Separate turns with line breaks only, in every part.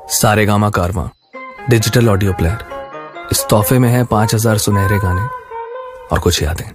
सारेगामा कारवां digital audio player. इस तोहफे में है 5000 सुनहरे गाने और कुछ यादें।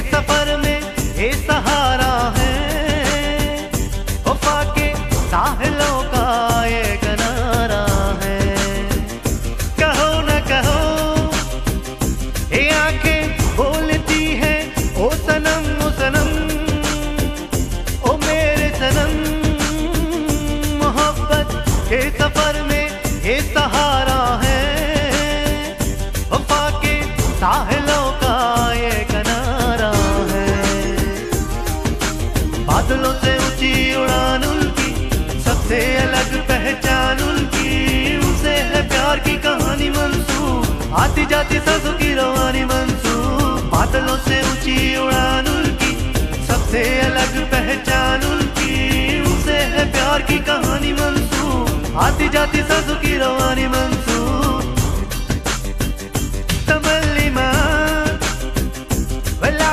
सफर में ये सहारा है, वफा के साहिलों का ये किनारा है। कहो न कहो ये आंखें बोलती है ओ सनम ओ सनम, ओ मेरे सनम। मोहब्बत के सफर में ये सहारा है, वफा के साहिलों का ये किनारा है। बादलों से ऊंची उड़ान उनकी, सबसे अलग पहचान उनकी, उनसे है प्यार की कहानी मंसूब, आती जाती सांसों की रवानी मंसूब। बादलों से ऊंची उड़ान उनकी, सबसे अलग पहचान उनकी, उनसे है प्यार की कहानी मंसूब, आती जाती सांसों की रवानी मंसूब। तमल्ली वला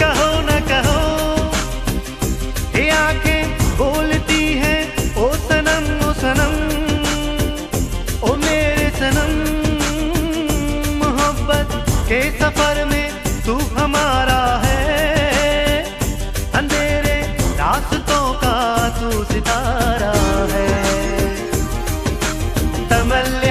कहो न कहो ये आंखें बोलती है ओ सनम ओ सनम, ओ मेरे सनम। के सफर में तू हमारा है, अंधेरे रास्तों का तू सितारा है। तमल्ली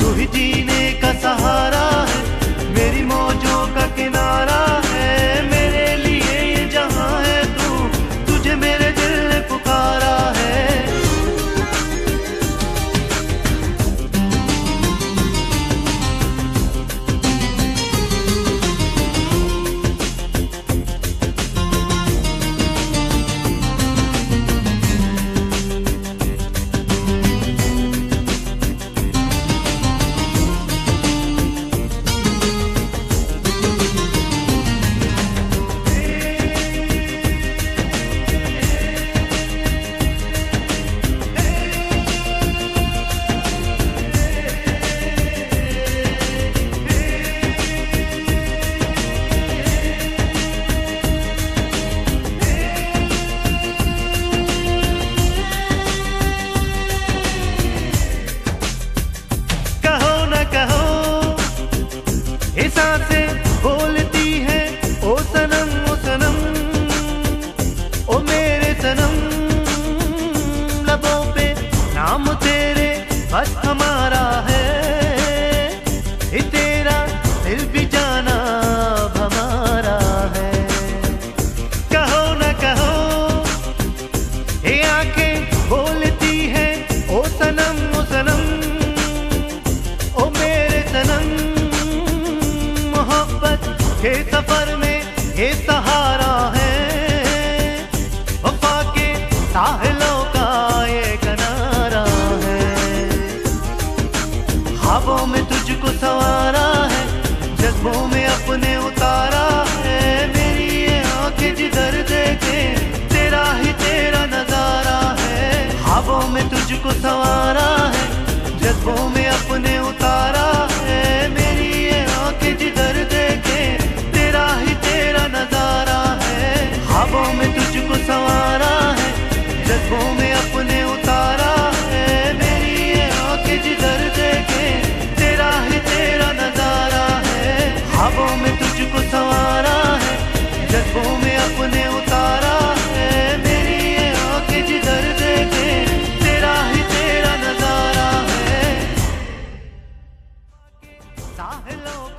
तू ही जीने का सहारा है, मेरी मौजों का किनारा है, मेरे लिए ये जहां है, तुझे मेरे दिल ने पुकारा है। सांसें बोलती है ओ सनम ओ सनम, ओ मेरे सनम। लबों पे नाम तेरे बस हमारा है, ये तेरा दिल भी जाना अब हमारा है। कहो न कहो ये आंखें बोलती है ओ सनम ओ सनम, ओ मेरे सनम। के सफर में ये सहारा है, वफा के साहिलों का ये किनारा है। ख्वाबों में तुझको संवारा है, जज्बों में अपने उतारा है, मेरी ये आंखें जिधर देखे तेरा ही तेरा नजारा है। ख्वाबों में तुझको संवारा है, जज्बों में अपने उतारा है, मेरी ये आंखें जिधर देखे तेरा ही तेरा नजारा है। ख्वाबों में तुझको संवारा है, जज्बों में अपने उतारा है, मेरी ये आंखें जिधर काफिलों